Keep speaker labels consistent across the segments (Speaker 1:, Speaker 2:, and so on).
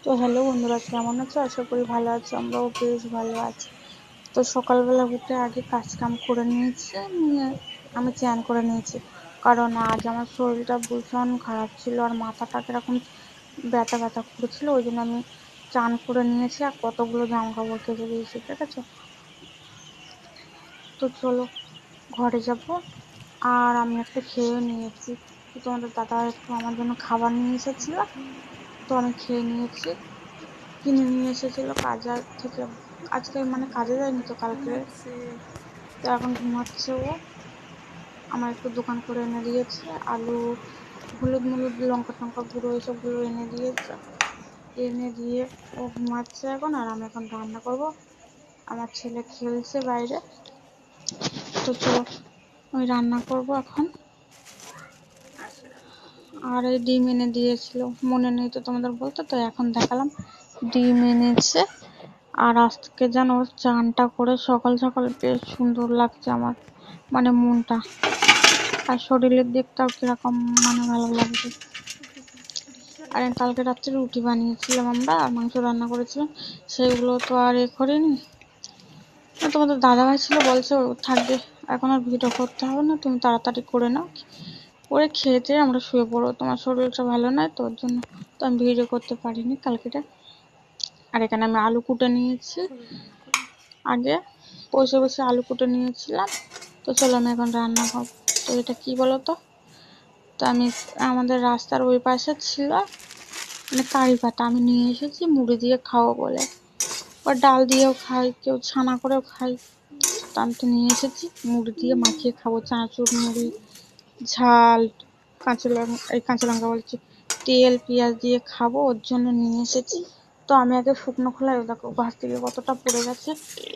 Speaker 1: তো হ্যালো বন্ধুরা, কেমন আছো? আশা করি ভালো আছো। আমরাও বেশ ভালো আছি। তো সকালবেলা উঠে আগে কাজ কাম করে নিয়ে আমি চান করে নিয়েছি, কারণ আজ আমার শরীরটা ভীষণ খারাপ ছিল আর মাথাটা কিরকম ব্যথা ব্যথা করছিল। ওই জন্য আমি চান করে নিয়েছি আর কতগুলো জামা কাপড় কেচে দিয়েছি, ঠিক আছে? তো চলো ঘরে যাব। আর আমি একটা খেয়ে নিয়েছি। তো তোমাদের দাদা একটু আমার জন্য খাবার নিয়ে এসেছিল, তো আমি খেয়ে নিয়েছি। কিনে নিয়ে এসেছিল কাজার থেকে। আজকে মানে কাজে যায়নি তো কালকে, তো এখন ঘুমাচ্ছে ও। আমার একটু দোকান করে এনে দিয়েছে, আলু, হলুদ মলুদ, লঙ্কা টঙ্কা গুঁড়ো এসবগুলো এনে দিয়েছে। এনে দিয়ে ও ঘুমাচ্ছে এখন, আর আমি এখন রান্না করব। আমার ছেলে খেলছে বাইরে। তো চলো আমি রান্না করব এখন। আর এই ডিম এনে দিয়েছিল, মনে নেই তো তোমাদের বলতে, তো এখন দেখালাম। ডিম এনেছে। আর আজকে যেন চানটা করে সকাল সকাল বেশ সুন্দর লাগছে আমার, মানে মনটা আর শরীরের দিকটাও কিরকম মানে ভালো লাগছে। আর কালকে রাত্রে রুটি বানিয়েছিলাম আমরা, আর মাংস রান্না করেছিলাম, সেইগুলো তো আর করিনি। তোমাদের দাদাভাই ছিল, বলছে থাকবে, এখন আর ভিডিও করতে হবে না, তুমি তাড়াতাড়ি করে নাও, করে খেয়েছে আমরা শুয়ে পড়বো, তোমার শরীরটা ভালো নয় তো, ওর জন্য তো আমি ভিডিও করতে পারিনি কালকেটা। আর এখানে আমি আলু কুটে নিয়েছি, আগে বসে বসে আলু কুটে নিয়েছিলাম। তো চলো আমি এখন রান্না করব। তো এটা কি বলো তো, তো আমি আমাদের রাস্তার ওই পাশে ছিল মানে কারি পাতা, আমি নিয়ে এসেছি মুড়ি দিয়ে খাবো বলে, বা ডাল দিয়েও খাই, কেউ ছানা করেও খাই। তো আমি তো নিয়ে এসেছি মুড়ি দিয়ে মাখিয়ে খাবো, চানাচুর মুড়ি, ঝাল, কাঁচা লঙ্কা বলছি, তেল পেঁয়াজ দিয়ে খাবো, ওর জন্য নিয়ে এসেছি। তো আমি আগে শুকনো খোলায়, দেখো গাছ থেকে কতটা পড়ে গেছে।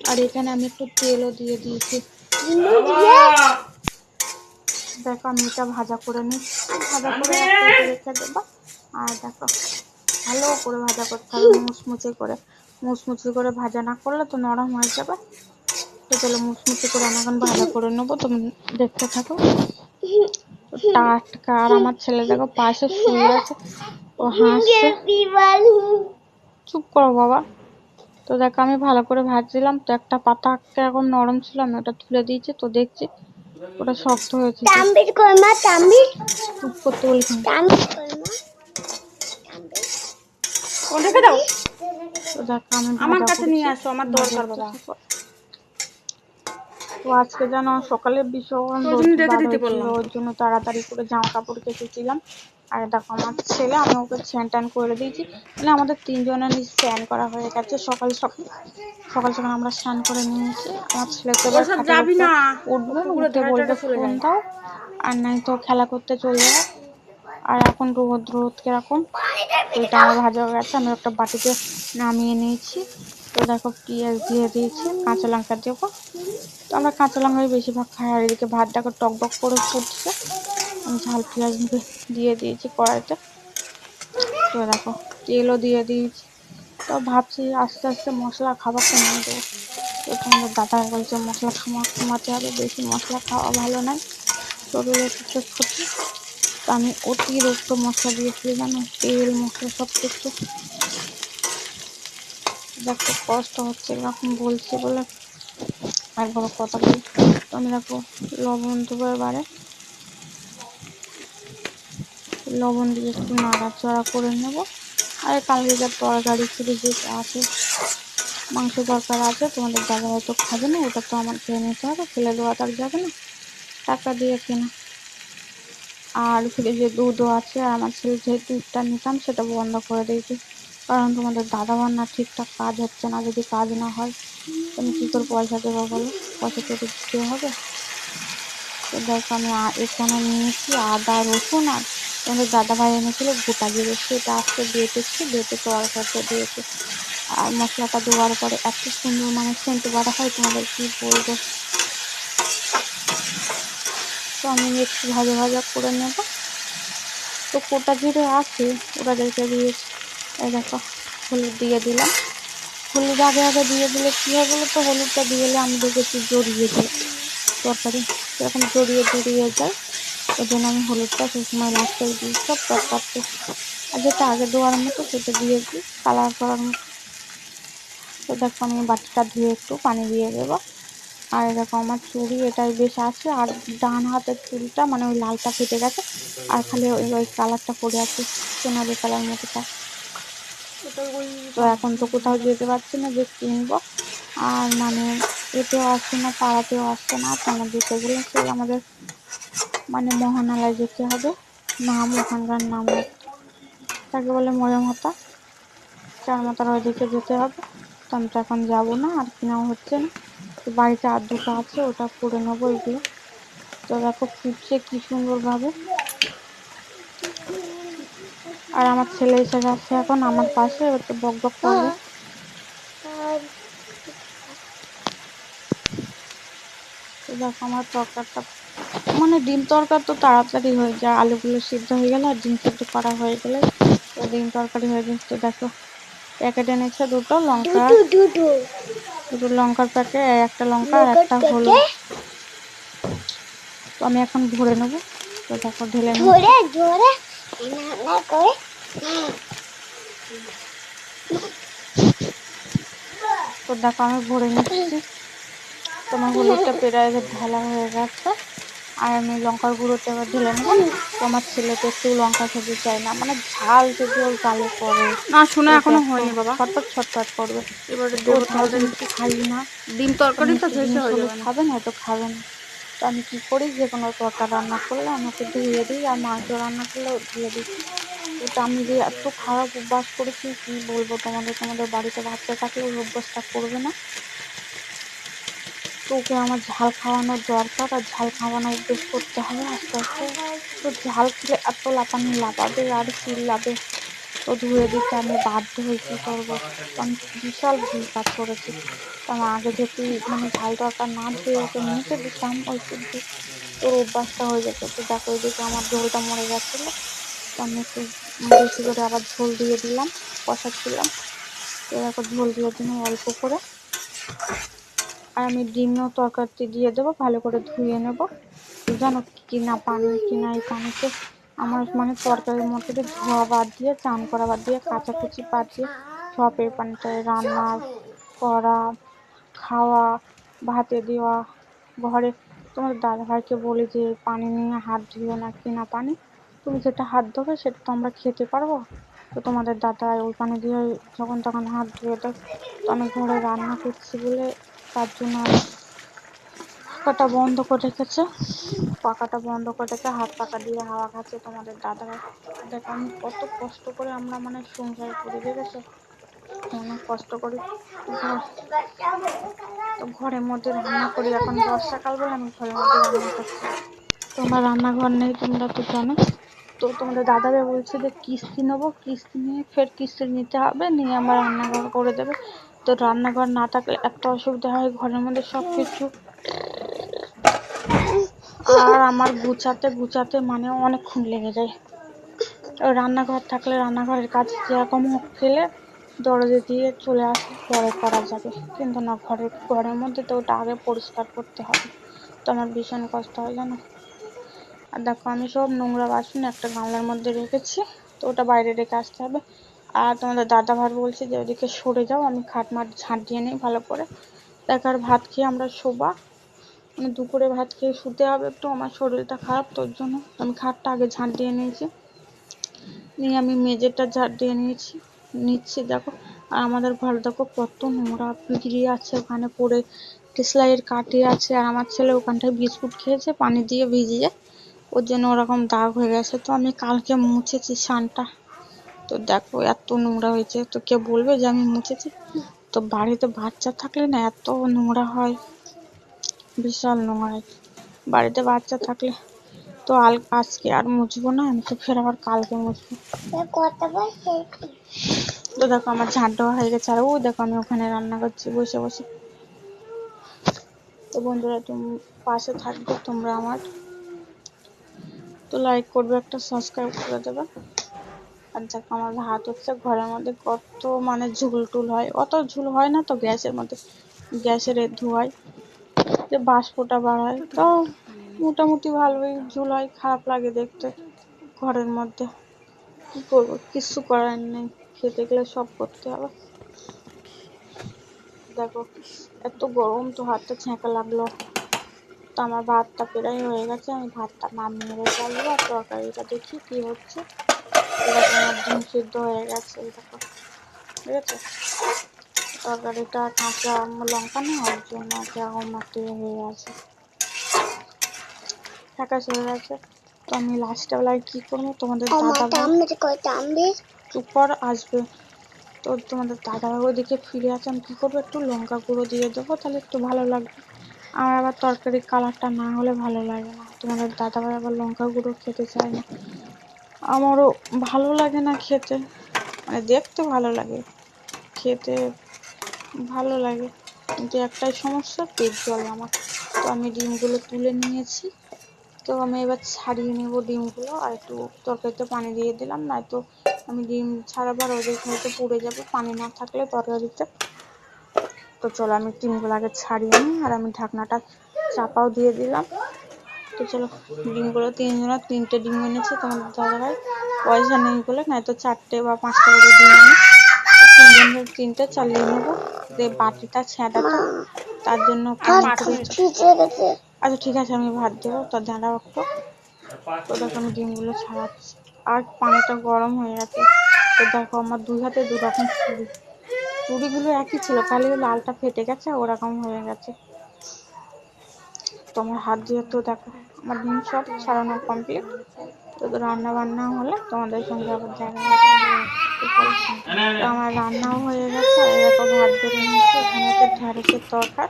Speaker 1: আর এখানে আমি একটু তেলও দিয়ে দিয়েছি। দেখো আমি এটা ভাজা করে নিচ্ছি, ভাজা করে রেখে দেবো। আর দেখো ভালো করে ভাজা করতে হবে, মুচমুচে করে ভাজা না করলে তো নরম হয়ে যাবে। তো চলো মুচমুচে করে আমি এখন ভাজা করে নেবো, তুমি দেখতে থাকো। টাটকা। আর আমার ছেলে দেখো পাশে শুয়ে আছে, ও হাসছে। চুপ করো বাবা। তো দেখো আমি ভালো করে ভাজছিলাম, তো একটা পাতা কিরকম নরম ছিল, আমি ওটা তুলে দিয়েছি, তো দেখছি ওটা শক্ত হয়েছে। চুপ করতে বলছি, রেখে দাও। তো দেখো আমি আমার কাছে নিয়ে আসো, আমার দরকার বাবা। তো আজকে যেন সকালে ভীষণ রোদ বার হয়েছিল, ওর জন্য তাড়াতাড়ি করে জামা কাপড় কেচেছিলাম। আর দেখো আমার ছেলে, আমি ওকে স্নান টান করে দিয়েছি, মানে আমাদের তিনজনের স্নান করা হয়ে গেছে। সকাল সকাল আমরা স্নান করে নিয়েছি। আমার ছেলে তো এবার খাটের উপরে উঠবে, উঠে বলবে ফোন দাও, আর নাই তো খেলা করতে চলে যাবে। আর এখন রোদ কিরকম, ওইটা আমার ভাজা হয়ে গেছে, আমি একটা বাটিতে নামিয়ে নিয়েছি। তো দেখো পেঁয়াজ দিয়ে দিয়েছি, কাঁচা লঙ্কা দেবো। তো আমরা কাঁচা লঙ্কাই বেশিরভাগ খাই। আর এদিকে ভাত দেখো টক টক করে ফুটছে, আমি ঝাল পেঁয়াজ দিয়ে দিয়েছি কড়াইতে। তো দেখো তেলও দিয়ে দিয়েছি। তো ভাবছি আস্তে আস্তে মশলা খাবার কমিয়ে দেবো। তো তোমাদের দাদা বলছে মশলা কমাতে হবে, বেশি মশলা খাওয়া ভালো নয়, শরীরের পক্ষে ক্ষতি। তো আমি অতিরিক্ত মশলা দিয়েছি, জানো, তেল মশলা সব কিছু। দেখো কষ্ট হচ্ছে এরকম বলছি বলে আর বড় কথা বলি। তো আমি দেখো লবণ দেবো এবারে, লবণ দিয়ে একটু নাড়াচাড়া করে নেব। আর কালকে যা তরকারি ফ্রিজে আছে, মাংস তরকারি আছে, তোমাদের দাদা হয়তো খাবে না, ওটা তো আমার খেয়ে নিতে হবে, ফেলে দেওয়া তার যাবে না, টাকা দিয়ে কেনা। আর ফ্রিজে দুধও আছে, আর আমার ছেলে যে দুধটা নিতাম সেটা বন্ধ করে দিয়েছি, কারণ তোমাদের দাদা না ঠিকঠাক কাজ হচ্ছে না, যদি কাজ না হয় তুমি কী করে পয়সা দেবো বলো, পয়সা তো দিতে হবে। তো দেখো আমি এখানে নিয়েছি আদা রসুন, আর তোমাদের দাদাভাই এনেছিল গোটা জিরে, সেটা আজকে বেটেছি, বেটে তরকারিতে দিয়েছি। আর মশলাটা দেওয়ার পরে এত সুন্দর মানে সেন্ট বাড়া হয়, তোমাদের কি বলবো। তো আমি একটু ভাজা ভাজা করে নেব। তো গোটা জিরে আছে, ওটা রেখে দিয়েছি। এই দেখো হলুদ দিয়ে দিলাম। হলুদ আগে আগে দিয়ে দিলে কী হয় বলো তো, হলুদটা দিয়ে দিলে আমি দেখেছি জড়িয়ে যায় তরকারি, সেরকম জড়িয়ে যায়, ওই জন্য আমি হলুদটা সেই সময় লাস্টে দিই সব তরকারিতে। আর যেটা আগে দেওয়ার মতো সেটা দিয়েছি কালার করার মতো। তো দেখো আমি বাটিটা ধুয়ে একটু পানি দিয়ে দেবো। আর দেখো আমার চুড়ি এটাই বেশ আছে, আর ডান হাতের চুড়িটা মানে ওই লালটা কেটে গেছে, আর খালি ওই কালারটা পড়ে আছে সোনালি কালার মতোটা। তো এখন তো কোথাও যেতে পারছি না যে কিনবো, আর মানে এতেও আসছে না, পাড়াতেও আসছে না। তোমার দিতে গেলে সেই আমাদের মানে মোহনালয় যেতে হবে, নাম ওখানকার নাম তাকে বলে ময়মতা, চার মাথার ওইদিকে যেতে হবে। তো আমি তো এখন যাবো না, আর কেনাও হচ্ছে না। তো বাড়িতে আর দুটো আছে, ওটা পরে নেবো এগুলো। তো দেখো ফুটছে কি সুন্দর ভাবে। আর আমার ছেলে এসে গেছে এখন আমার পাশে, এবার তো বক বক করবে। তো দেখো আমার তরকারটা মানে ডিম তরকার তো তাড়াতাড়ি হয়ে যায়, আলুগুলো সিদ্ধ হয়ে গেলে আর ডিম সিদ্ধ করা হয়ে গেলে তো ডিম তরকারি হয়ে যায়। তো দেখো প্যাকেট এনেছে দুটো লঙ্কা, দুটো লঙ্কার প্যাকেট, একটা লঙ্কা আর একটা হলুদ। তো আমি এখন ভরে নেবো। তো দেখো ঢেলে তো দেখো আমি ভরে নিচ্ছি। তোমার হলুদটা প্রায় ঢালা হয়ে গেছে, আর আমি লঙ্কার গুঁড়োটা এবার ঢেলে নেবো। তোমার ছেলে তো একটু লঙ্কা খেতে চায় না, মানে ঝাল যদি ওর গালে পড়ে না, শুনে এখনো হয়নি বাবা, ছটফট ছটফট করবে। এবারে দেবো ঝাল জিনিস খাই না, ডিম তরকারি তো শেষে হয়ে যাবে, খাবে না তো খাবে না। তো আমি কি করি, যে কোনো তরকারি রান্না করলে আমি ওকে ধুয়ে দিই, আর মাংস রান্না করলে ধুয়ে দিই। ওটা আমি যে এত খারাপ অভ্যাস করেছি কি বলবো তোমাদের, তোমাদের বাড়িতে বাচ্চা থাকলে ওই অভ্যাসটা করবে না। তো ওকে আমার ঝাল খাওয়ানোর দরকার, আর ঝাল খাওয়ানো অভ্যেস করতে হবে আস্তে আস্তে। তো ঝাল খেলে এত লাপানি লাপাবে আর চিল্লাবে। তো ধুয়ে দিতে আমি বাধ্য হই, কি করবো। তো আমি বিশাল ভুল কাজ করেছি। তো আমি আগে যদি মানে ঝাল তরকার না ধুয়ে ওকে মুছে দিতাম ওই শুদ্ধ, তোর অভ্যাসটা হয়ে যেত। তো দেখো এদিকে আমার ঝোলটা মরে গেছিলো, তো আমি একটু বেশি করে আবার ঝোল দিয়ে দিলাম, কষাচ্ছিলাম। তো দেখো ঝোল দিয়ে দিলাম অল্প করে। আর আমি ডিমও তরকারিতে দিয়ে দেবো, ভালো করে ধুয়ে নেব। জানো কিনা পানি, কিনা এই পানিতে আমার মানে তরকারির মধ্যে ধোয়া বাদ দিয়ে, চান করা বাদ দিয়ে, কাচাকুচি বাদ দিয়ে সব এই পানিটায় রান্না করা, খাওয়া, ভাতে দেওয়া। ঘরে তোমার দাদাভাইকে বলি যে পানি নিয়ে হাত ধুও না, কিনা পানি। তুমি যেটা হাত ধোবে সেটা তো আমরা খেতে পারবো। তো তোমাদের দাদা ওই পানি দিয়ে যখন তখন হাত ধুয়ে দেয়। তো আমি ঘরে রান্না করছি বলে তার জন্য পাখাটা বন্ধ করে রেখেছে, পাখাটা বন্ধ করে রেখে হাত পাখা দিয়ে হাওয়া খাচ্ছে তোমাদের দাদাভাই। দেখো আমি কত কষ্ট করে আমরা মানে সংসার করি, দেখেছো অনেক কষ্ট করি। তো ঘরের মধ্যে রান্না করি, এখন বর্ষাকাল বলে আমি ঘরের মধ্যে রান্না করছি। তোমরা রান্নাঘর নেই, তোমরা তো জানো। তো তোমাদের দাদাভাই বলছে যে কিস্তি নেবো, কিস্তি নিয়ে ফের কিস্তি নিতে হবে, নিয়ে আমার রান্নাঘর করে দেবে। তো রান্নাঘর না থাকলে এত অসুবিধা হয়, ঘরের মধ্যে সব কিছু আর আমার গুছাতে গুছাতে মানে অনেকক্ষণ লেগে যায়। রান্নাঘর থাকলে রান্নাঘরের কাজ যেরকম হোক ফেলে দরজা দিয়ে চলে আসলে পরে করা যাবে, কিন্তু না, ঘরের মধ্যে তো ওটা আগে পরিষ্কার করতে হবে। তো আমার ভীষণ কষ্ট হয় জানো। আর দেখো আমি সব নোংরা বাসন একটা গামলার মধ্যে রেখেছি, তো ওটা বাইরে রেখে আসতে হবে। আর তোমাদের দাদাভাই বলছে যে ওদিকে সরে যাও, আমি খাট মাট ঝাঁট দিয়ে নিই ভালো করে। দেখার ভাত খেয়ে আমরা শোবা, মানে দুপুরে ভাত খেয়ে শুতে হবে, একটু আমার শরীরটা খারাপ, তোর জন্য আমি খাটটা আগে ঝাঁট দিয়ে নিয়েছি, নিয়ে আমি মেঝেটা ঝাঁট দিয়ে নিচ্ছি দেখো। আর আমাদের ঘরে দেখো কত নোংরা বিড়ি আছে ওখানে পড়ে, টিসলাইয়ের কাঠি আছে, আর আমার ছেলে ওখানটায় বিস্কুট খেয়েছে পানি দিয়ে ভিজিয়ে, ওর জন্য ওরকম দাগ হয়ে গেছে। তো আমি কালকে মুছেছি সানটা, তো দেখো এত নোংরা হয়েছে। তো কে বলবে যে আমি মুছেছি? তো বাড়িতে বাচ্চা থাকলে না এত নোংরা হয়, বিশাল নোংরা হয় বাড়িতে বাচ্চা থাকলে। তো আজকে আর মুছবো না, আমি তো ফের আবার কালকে মুছবো। তো দেখো আমার ঝাঁট দেওয়া হয়ে গেছে, আর ওই দেখো আমি ওখানে রান্না করছি বসে বসে। তো বন্ধুরা তুমি পাশে থাকবে তোমরা আমার, তো লাইক করবে, একটা সাবস্ক্রাইব করে দেবে। আর দেখো আমার ভাত হচ্ছে, ঘরের মধ্যে কত মানে ঝুল টুল হয়, অত ঝুল হয় না তো গ্যাসের মধ্যে, গ্যাসের ধোঁয়ায় যে বাষ্পটা বাড়ায়, তো মোটামুটি ভালোই ঝুল হয়, খারাপ লাগে দেখতে ঘরের মধ্যে। কি করবো, কিছু করার নেই, খেতে গেলে সব করতে হবে। দেখো এত গরম তো হাতটা ছ্যাঁকা লাগলো। তো আমার ভাতটা প্রায় হয়ে গেছে, আমি ভাতটা নামিয়ে রেখে আসবো। আর তরকারিটা দেখি কি হচ্ছে। এরকম আমার ডিম সিদ্ধ হয়ে গেছে দেখো, ঠিক আছে। তরকারিটা কাঁচা লঙ্কা না, ওর জন্য কেমন মাটি হয়ে আছে, ফ্যাকাশ হয়ে গেছে। তো আমি লাস্ট বেলায় কি করবো, তোমাদের দাদা চুপ কর, আসবে। তো তোমাদের দাদাভাই ওইদিকে ফিরে আছে, আমি কি করবো, একটু লঙ্কা গুঁড়ো দিয়ে দেবো, তাহলে একটু ভালো লাগবে। আমার আবার তরকারির কালারটা না হলে ভালো লাগে না। তোমাদের দাদাভাই আবার লঙ্কা গুঁড়ো খেতে চায় না, আমারও ভালো লাগে না খেতে, মানে দেখতে ভালো লাগে, খেতে ভালো লাগে, কিন্তু একটাই সমস্যা, পেট জ্বলে আমার। তো আমি ডিমগুলো তুলে নিয়েছি। তো আমি এবার ছাড়িয়ে নেব ডিমগুলো, আর একটু তরকারিতে পানি দিয়ে দিলাম, নয়তো আমি ডিম ছাড়াবার ওদের হয়তো পুড়ে যাবে পানি না থাকলে তরকারিতে। তো চলো আমি ডিমগুলো আগে ছাড়িয়ে নিই, আর আমি ঢাকনাটা চাপাও দিয়ে দিলাম। তো চলো ডিমগুলো তিনটে ডিম এনেছে তোমাদের দাদাভাই, পয়সা নেই বলে, নয়তো 4টে বা 5টা করে ডিম এনে তিনজনের 3টে চালিয়ে নেবো। বাটিটা ছেঁটা তো, তার জন্য আচ্ছা ঠিক আছে, আমি ভাত দেবো, তো দাঁড়াও একটু। তো দেখো আমি ডিমগুলো ছাড়াচ্ছি, আর পানিটা গরম হয়ে গেছে। তো দেখো আমার 2 হাতে 2 রকম চুড়িগুলো একই ছিল, খালি লালটা ফেটে গেছে, ওরকম হয়ে গেছে। তো আমার হাত দিয়ে তো দেখো আমার ডিম সব ছাড়ানো কমপ্লিট। তো রান্না বান্না হলে তোমাদের সঙ্গে আবার দেখা হবে। তো আমার রান্নাও হয়ে গেছে, আর এরকম ভাত বেড়ে নিয়েছি। এখানে হচ্ছে ঢ্যাঁড়সের তরকার।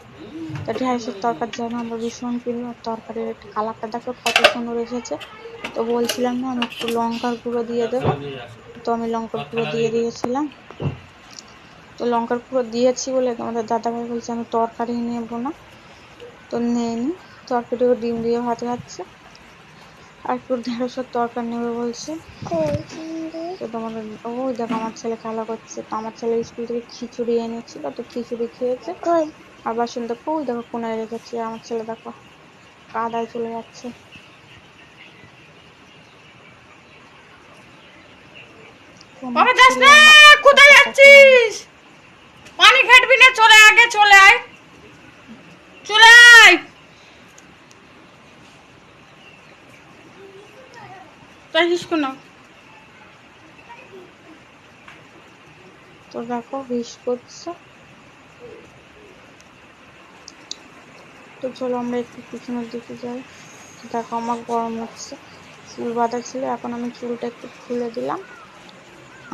Speaker 1: তো ঢ্যাঁড়সের তরকার যেন আমরা ভীষণ প্রিয়, তরকারির কালারটা দেখো কত সুন্দর এসেছে। তো বলছিলাম না আমি একটু লঙ্কার গুঁড়ো দিয়ে দেবো, তো আমি লঙ্কার গুঁড়ো দিয়ে দিয়েছিলাম। তো লঙ্কার গুঁড়ো দিয়েছি বলে তোমাদের দাদাভাই বলছে আমি তরকারি নেবো না, তো নেয়নি। তরকারিও ডিম দিয়ে ভাত খাচ্ছে, আর একটু ঢেঁড়সের তরকার নেবে বলছে। তো তোমাদের ওই দেখো আমার ছেলে খেলা করছে। তো আমার ছেলে স্কুল থেকে খিচুড়ি এনেছিল, তো খিচুড়ি খেয়েছে। আর বাসন দেখো ওই দেখো কোনায় রেখেছি, আমার ছেলে দেখো কাদায় চলে যাচ্ছে।
Speaker 2: কোথায় যাচ্ছিস? পানি ঘাটবি না, চলে আগে চলে আয়, চলে আয়। না
Speaker 1: তো দেখো উইশ করছে। তো চলো আমরা একটু পিছনের দিকে যাই। দেখো আমার গরম লাগছে, চুল বাঁধা ছিল, এখন আমি চুলটা একটু খুলে দিলাম।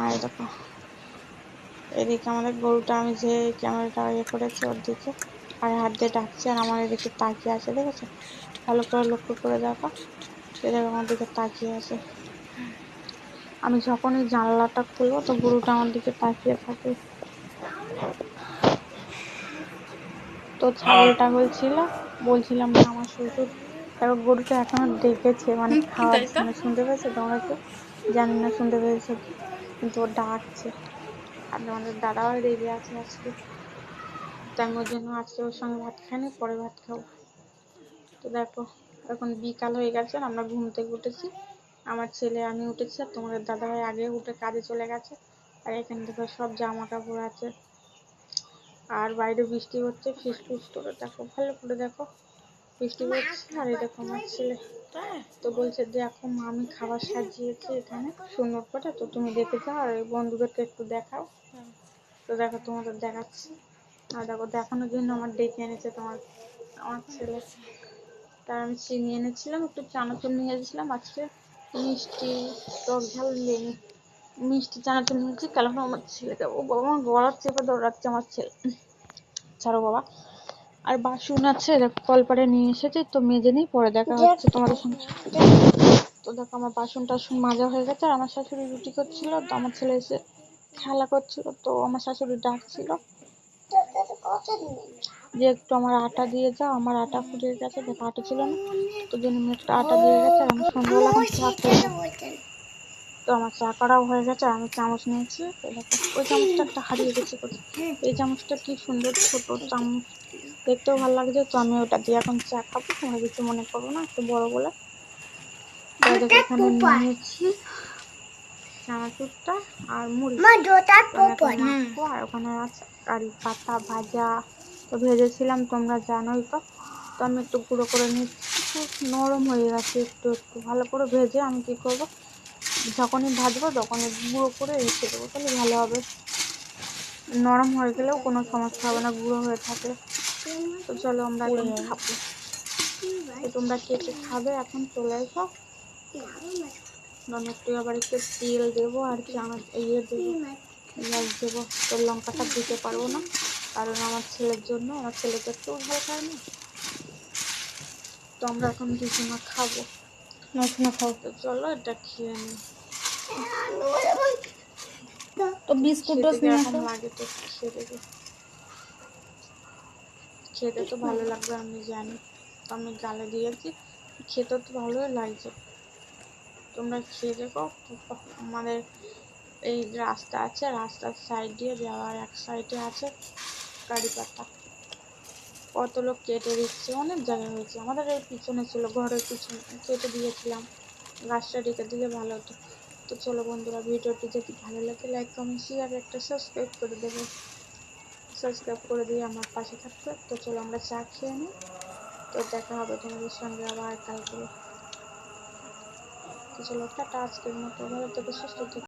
Speaker 1: আর দেখো এদিকে আমাদের গরুটা, আমি যে ক্যামেরাটা ইয়ে করেছি ওর দিকে আর হাত দিয়ে ডাকছে, আর আমার এদিকে তাকিয়ে আছে, দেখেছো? ভালো করে লক্ষ্য করে দেখো, সেটাকে আমার দিকে তাকিয়ে আছে। আমি যখনই জানলাটা খুলবো তো গরুটা আমার দিকে তাকিয়ে থাকে। তো ছাগল টাগল ছিল, বলছিলাম না আমার শ্বশুর, দেখো গরুটা এখনো ডেকেছে, মানে খাওয়ার জন্য, শুনতে পেয়েছে তোমরা কেউ? জানি না শুনতে পেয়েছে কি, কিন্তু ও ডাকছে। আর আমাদের দাদাও রেগে আছে আজকে, তো আমি ওর জন্য আজকে ওর সঙ্গে ভাত খাইনি, পরে ভাত খাবো। তো দেখো এখন বিকাল হয়ে গেছে, আমরা ঘুম থেকে উঠেছি, আমার ছেলে আমি উঠেছি, আর তোমাদের দাদাভাই আগে উঠে কাজে চলে গেছে। আর এখানে দেখো সব জামা কাপড় আছে, আর বাইরে বৃষ্টি হচ্ছে, ফিসফিস করে দেখো, ভালো করে দেখো বৃষ্টি হচ্ছে। আর এই দেখো আমার ছেলে তো বলছে দেখো মা আমি খাবার সাজিয়েছি এখানে সুন্দর করে, তো তুমি দেখে যাও, আর এই বন্ধুদেরকে একটু দেখাও। তো দেখো তোমাদের দেখাচ্ছি। আর দেখো দেখানোর জন্য আমার ডেকে এনেছে আমার ছেলে। তার আমি চিনি এনেছিলাম, একটু চানাচুর নিয়ে এসেছিলাম আজকে, মিষ্টি টক ঝাল নেই, মিষ্টি চানাচুর নিয়েছি। কারণ আমার ছেলেকে, ও বাবা আমার গলার চেপে দৌড়াচ্ছে আমার ছেলে, ছাড়ো বাবা। আর বাসন আছে কলপারে নিয়ে এসেছি, তো মেজে নিই, পরে দেখা হচ্ছে তোমাদের সঙ্গে। তো দেখো আমার বাসন টাসন মাজা হয়ে গেছে, আর আমার শাশুড়ি রুটি করছিল, তো আমার ছেলে এসে খেলা করছিল, তো আমার শাশুড়ি ডাকছিল যে একটু আমার আটা দিয়ে যাও, আমার আটা ফুরিয়ে গেছে, দেখো আটা ছিল না, তো জন্য একটু আটা দিয়ে গেছে। আর আমি সন্ধ্যাবেলা এখন চা করবো, তো আমার চা করাও হয়ে গেছে। আমি চামচ নিয়েছি, তো দেখো ওই চামচটা একটা হারিয়ে গেছে কোথায়, এই চামচটা কি সুন্দর ছোট চামচ, দেখতেও ভালো লাগছে, তো আমি ওটা দিয়ে এখন চা খাবো, তোমরা কিছু মনে করো না, একটু বড় বলে। দেখো এখানে নিয়েছি চানাচুরটা আর মুড়ি
Speaker 3: মা জোটা
Speaker 1: তো আমি এখন
Speaker 3: পপন
Speaker 1: মাখবো। আর ওখানে আছে কারি পাতা ভাজা, তো ভেজেছিলাম তোমরা জানোই তো। তো আমি একটু গুঁড়ো করে নিচ্ছি, খুব নরম হয়ে গেছে। একটু একটু ভালো করে ভেজে আমি কী করবো, যখনই ভাজবো তখনই গুঁড়ো করে রেখে দেবো, তাহলে ভালো হবে। নরম হয়ে গেলেও কোনো সমস্যা হবে না গুঁড়ো হয়ে থাকলে। তো চলো আমরা এখন খাবো। তো তোমরা কে কে খাবে এখন চলে এসো। আমি একটু আবার একটু তেল দেবো আর দেবো, পেঁয়াজ দেবো। তো লঙ্কাটা দিতে পারবো না, কারণ আমার ছেলের জন্য, আমার ছেলেকে একটু ভালো খায় না। তো আমরা এখন দুজনা খাবো।
Speaker 2: না খাও।
Speaker 1: তো চলো এটা খেয়ে নিই।
Speaker 2: তো বিস্কুটটা
Speaker 1: খেতে
Speaker 2: নিয়ে
Speaker 1: কিরকম
Speaker 2: আসো।
Speaker 1: লাগে তো খেয়ে দেখি। খেতে তো ভালো লাগবে আমি জানি, তো আমি গালে দিয়েছি, খেতে তো ভালোই লাগছে। তোমরা খেয়ে দেখো। আমাদের এই রাস্তা আছে, রাস্তার সাইড দিয়ে যাওয়ার এক সাইডে আছে কারি পাতা। কত লোক কেটে দিচ্ছে, অনেক জায়গায় হয়েছে। আমাদের এই পিছনে ছিল, ঘরের পিছনে কেটে দিয়েছিলাম। গাছটা রেখে দিলে ভালো হতো। তো চলো বন্ধুরা, ভিডিওটি যদি ভালো লাগে লাইক কমেন্ট শেয়ার একটা সাবস্ক্রাইব করে দেবে। সাবস্ক্রাইব করে দিয়ে আমার পাশে থাকবে। তো চলো আমরা চা খেয়ে নিই। তো দেখা হবে তোমাদের সঙ্গে আবার কালকে। তো চলো টাটা, আজকের মতো ভালো থেকে সুস্থ থেকো।